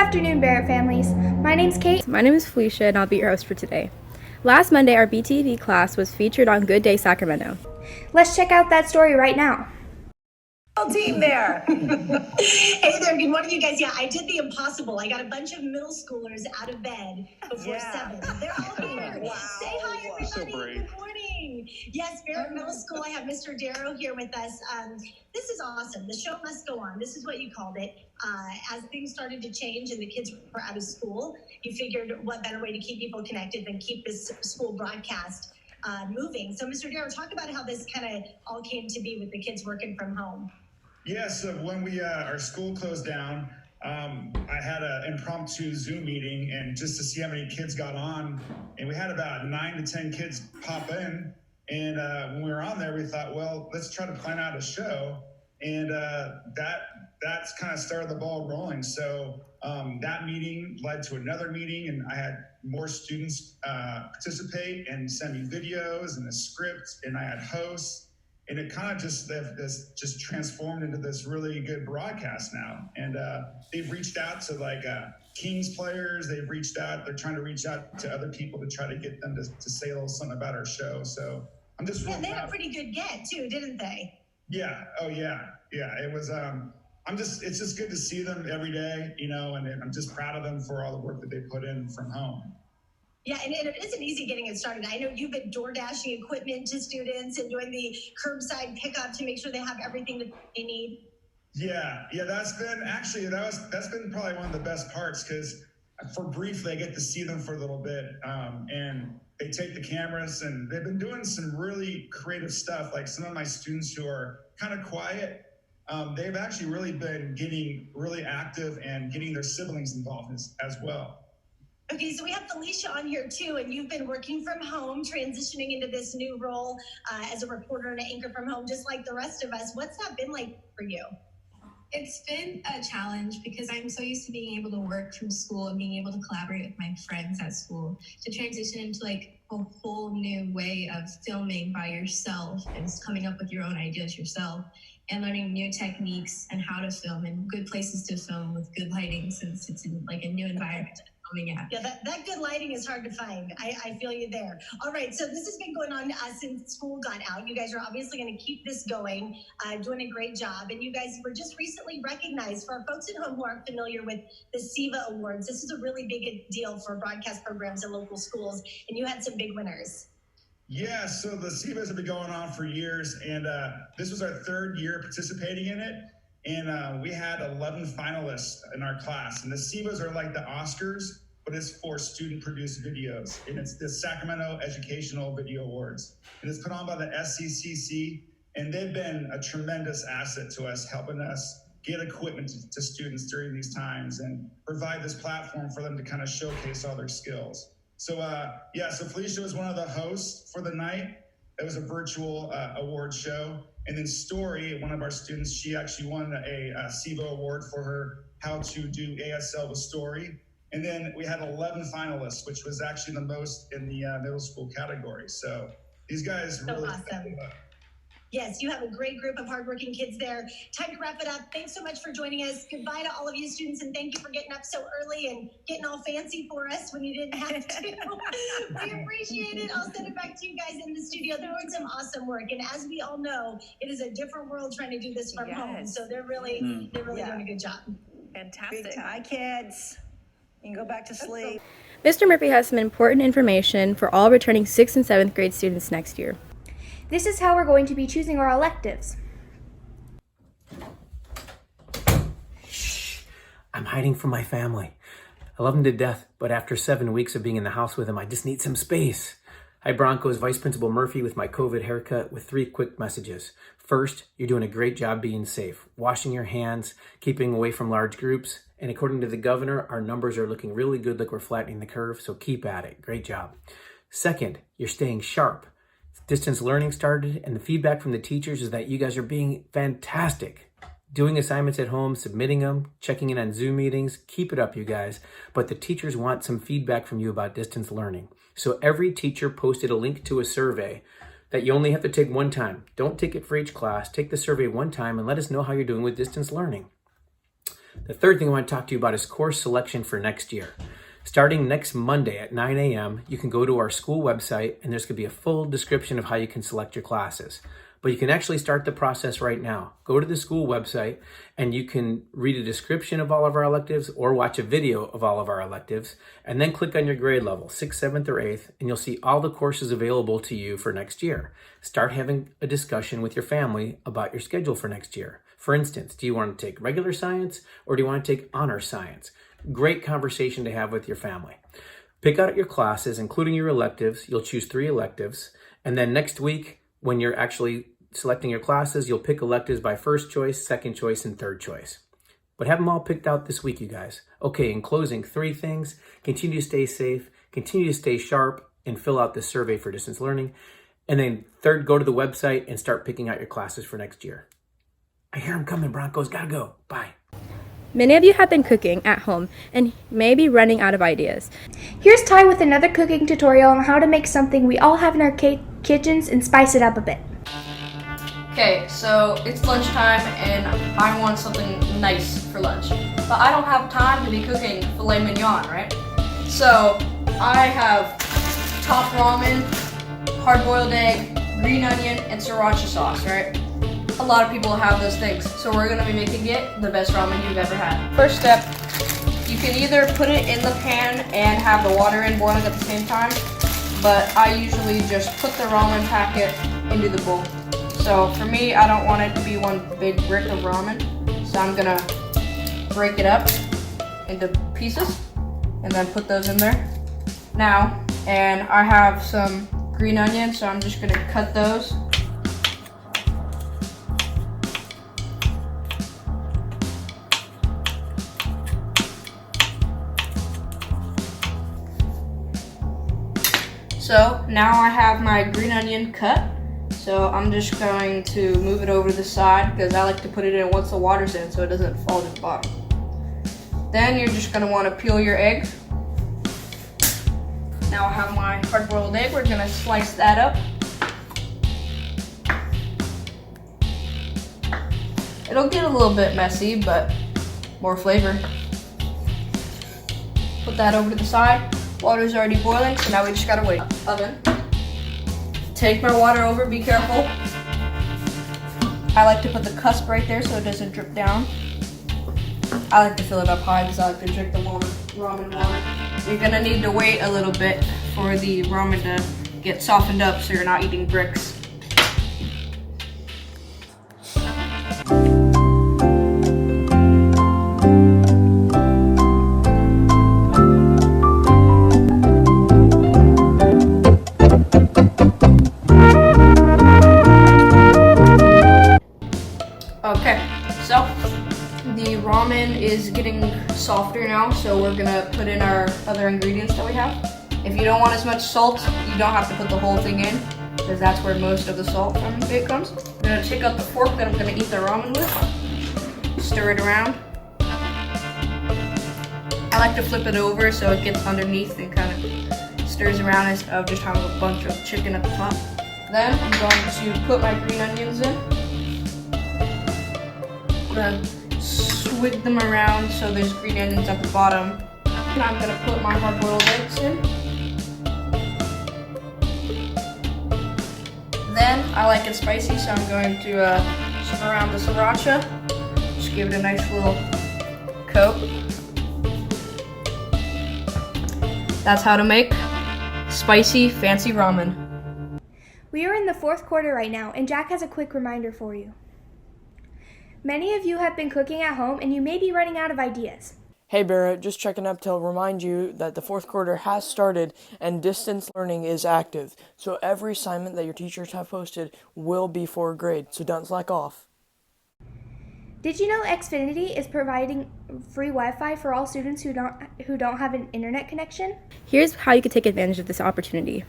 afternoon, Barrett families. My name's Kate. My name is Felecia, and I'll be your host for today. Last Monday, our BTV class was featured on Good Day Sacramento. Let's check out that story right now. Team there. Hey there, good morning, you guys. Yeah, I did the impossible. I got a bunch of middle schoolers out of bed before 7. They're all here. Wow. Say hi, everybody. So brave. Good morning. Yes, Barrett Middle School. I have Mr. Darrow here with us. This is awesome. The show must go on. This is what you called it. As things started to change and the kids were out of school, you figured what better way to keep people connected than keep this school broadcast moving. So, Mr. Darrow, talk about how this kind of all came to be with the kids working from home. Yeah, so when we our school closed down, I had an impromptu Zoom meeting, and just to see how many kids got on, and we had about 9 to 10 kids pop in. And when we were on there, we thought, well, let's try to plan out a show, and that's kind of started the ball rolling. So that meeting led to another meeting, and I had more students participate and send me videos and a script, and I had hosts. And it kind of just transformed into this really good broadcast now. And they've reached out to Kings players. They've reached out. They're trying to reach out to other people to try to get them to say a little something about our show. So I'm just really they had a pretty good get too, didn't they? Yeah. Oh yeah. Yeah. It was. It's just good to see them every day, and I'm just proud of them for all the work that they put in from home. Yeah, and it isn't easy getting it started. I know you've been door dashing equipment to students and doing the curbside pickup to make sure they have everything that they need. Yeah, that's been probably one of the best parts, because for briefly I get to see them for a little bit, and they take the cameras, and they've been doing some really creative stuff. Like some of my students who are kind of quiet, they've actually really been getting really active and getting their siblings involved as well. Okay, so we have Felecia on here too, and you've been working from home, transitioning into this new role as a reporter and an anchor from home, just like the rest of us. What's that been like for you? It's been a challenge because I'm so used to being able to work from school and being able to collaborate with my friends at school, to transition into a whole new way of filming by yourself and coming up with your own ideas yourself and learning new techniques and how to film and good places to film with good lighting, since it's in a new environment. Yeah, that good lighting is hard to find. I feel you there. All right, so this has been going on since school got out. You guys are obviously going to keep this going, doing a great job. And you guys were just recently recognized. For our folks at home who aren't familiar with the SIVA Awards, this is a really big deal for broadcast programs in local schools, and you had some big winners. Yeah, so the SIVAs have been going on for years, and this was our 3rd year participating in it. And we had 11 finalists in our class. And the SIVAs are like the Oscars, but it's for student-produced videos. And it's the Sacramento Educational Video Awards. And it's put on by the SCCC. And they've been a tremendous asset to us, helping us get equipment to students during these times and provide this platform for them to kind of showcase all their skills. So, so Felecia was one of the hosts for the night. It was a virtual award show. And then Story, one of our students, she actually won a SIVA award for her how to do ASL with Story. And then we had 11 finalists, which was actually the most in the middle school category. So these guys really awesome. Yes, you have a great group of hardworking kids there. Time to wrap it up. Thanks so much for joining us. Goodbye to all of you students, and thank you for getting up so early and getting all fancy for us when you didn't have to. We appreciate it. I'll send it back to you guys in the studio. They're doing some awesome work, and as we all know, it is a different world trying to do this from home. So they're really doing a good job. Fantastic. Hi, kids. You can go back to sleep. Mr. Murphy has some important information for all returning 6th and 7th grade students next year. This is how we're going to be choosing our electives. Shh. I'm hiding from my family. I love them to death, but after 7 weeks of being in the house with them, I just need some space. Hi, Broncos. Vice Principal Murphy with my COVID haircut with 3 quick messages. First, you're doing a great job being safe, washing your hands, keeping away from large groups. And according to the governor, our numbers are looking really good, like we're flattening the curve, so keep at it. Great job. Second, you're staying sharp. Distance learning started, and the feedback from the teachers is that you guys are being fantastic. Doing assignments at home, submitting them, checking in on Zoom meetings. Keep it up, you guys. But the teachers want some feedback from you about distance learning. So every teacher posted a link to a survey that you only have to take one time. Don't take it for each class. Take the survey one time and let us know how you're doing with distance learning. The third thing I want to talk to you about is course selection for next year. Starting next Monday at 9 a.m., you can go to our school website and there's going to be a full description of how you can select your classes. But you can actually start the process right now. Go to the school website and you can read a description of all of our electives or watch a video of all of our electives, and then click on your grade level, 6th, 7th, or 8th, and you'll see all the courses available to you for next year. Start having a discussion with your family about your schedule for next year. For instance, do you want to take regular science or do you want to take honor science? Great conversation to have with your family. Pick out your classes, including your electives. You'll choose 3 electives. And then next week, when you're actually selecting your classes, you'll pick electives by first choice, second choice, and third choice. But have them all picked out this week, you guys. Okay, in closing, 3 things. Continue to stay safe, continue to stay sharp, and fill out the survey for distance learning. And then third, go to the website and start picking out your classes for next year. I hear them coming, Broncos. Gotta go. Bye. Many of you have been cooking at home and may be running out of ideas. Here's Ty with another cooking tutorial on how to make something we all have in our kitchens and spice it up a bit. Okay, so it's lunchtime and I want something nice for lunch. But I don't have time to be cooking filet mignon, right? So I have top ramen, hard-boiled egg, green onion, and sriracha sauce, right? A lot of people have those things, so we're gonna be making it the best ramen you've ever had. First step, you can either put it in the pan and have the water in boiling at the same time, but I usually just put the ramen packet into the bowl. So for me, I don't want it to be one big brick of ramen, so I'm gonna break it up into pieces and then put those in there. Now, and I have some green onions, so I'm just gonna cut those. So now I have my green onion cut. So I'm just going to move it over to the side because I like to put it in once the water's in so it doesn't fall to the bottom. Then you're just gonna wanna peel your egg. Now I have my hard-boiled egg. We're gonna slice that up. It'll get a little bit messy, but more flavor. Put that over to the side. Water's already boiling, so now we just gotta wait. Oven. Take my water over, be careful. I like to put the cusp right there so it doesn't drip down. I like to fill it up high because I like to drink the ramen water. You're gonna need to wait a little bit for the ramen to get softened up so you're not eating bricks. Okay, so the ramen is getting softer now, so we're gonna put in our other ingredients that we have. If you don't want as much salt, you don't have to put the whole thing in, because that's where most of the salt from it comes. I'm gonna take out the fork that I'm gonna eat the ramen with, stir it around. I like to flip it over so it gets underneath and kind of stirs around instead of just having a bunch of chicken at the top. Then I'm going to put my green onions in. Then swig them around so there's green onions at the bottom. And I'm gonna put my hard-boiled eggs in. Then I like it spicy, so I'm going to stir around the sriracha. Just give it a nice little coat. That's how to make spicy, fancy ramen. We are in the 4th quarter right now, and Jack has a quick reminder for you. Many of you have been cooking at home and you may be running out of ideas. Hey Barrett, just checking up to remind you that the 4th quarter has started and distance learning is active. So every assignment that your teachers have posted will be for a grade, so don't slack off. Did you know Xfinity is providing free Wi-Fi for all students who don't have an internet connection? Here's how you can take advantage of this opportunity.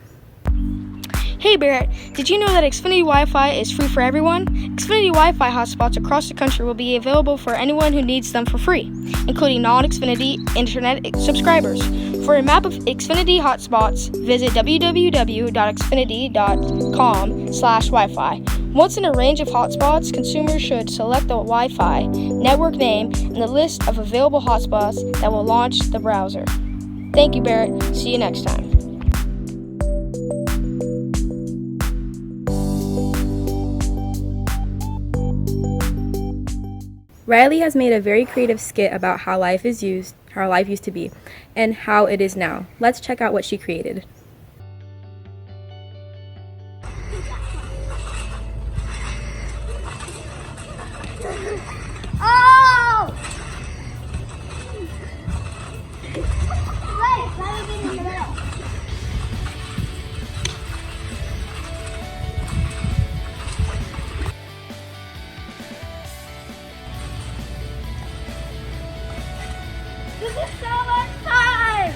Hey Barrett, did you know that Xfinity Wi-Fi is free for everyone? Xfinity Wi-Fi hotspots across the country will be available for anyone who needs them for free, including non-Xfinity internet subscribers. For a map of Xfinity hotspots, visit www.xfinity.com/Wi-Fi. Once in a range of hotspots, consumers should select the Wi-Fi network name and the list of available hotspots that will launch the browser. Thank you, Barrett. See you next time. Riley has made a very creative skit about how life used to be, and how it is now. Let's check out what she created. Oh! Wait, let me get in the middle. This is so much fun!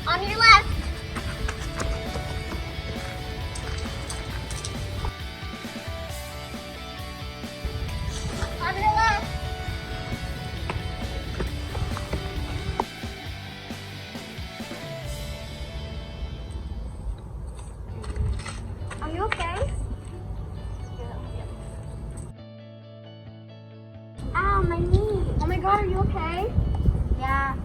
On your left. On your left. Are you okay? Ow, my knee. Oh my god, are you okay? Yeah.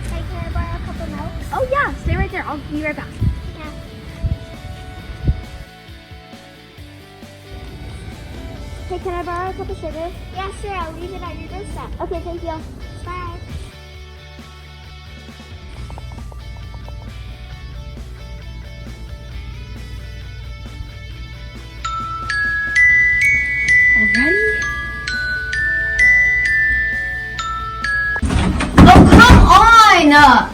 Hey, can I borrow a cup of milk? Oh yeah, stay right there. I'll be right back. Yeah. Hey, can I borrow a cup of sugar? Yeah, sure. I'll leave it at your doorstep. Okay, thank you. Bye. Already? Oh, come on!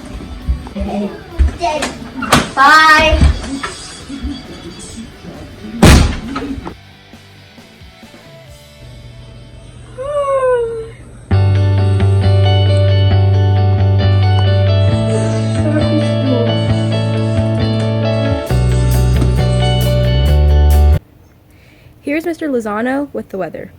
Bye. Here's Mr. Lozano with the weather.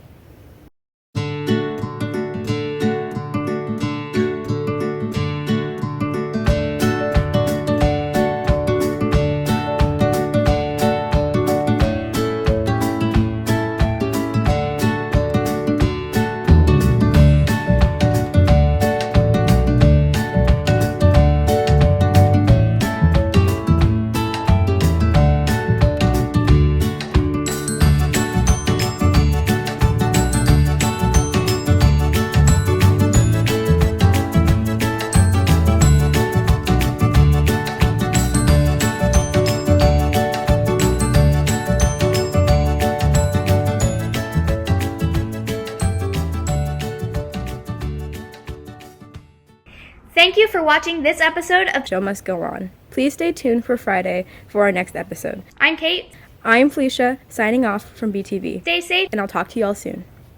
Thank you for watching this episode of Show must go on. Please stay tuned for Friday for our next episode. I'm Kate. I'm Felecia, signing off from BTV. Stay safe. And I'll talk to you all soon.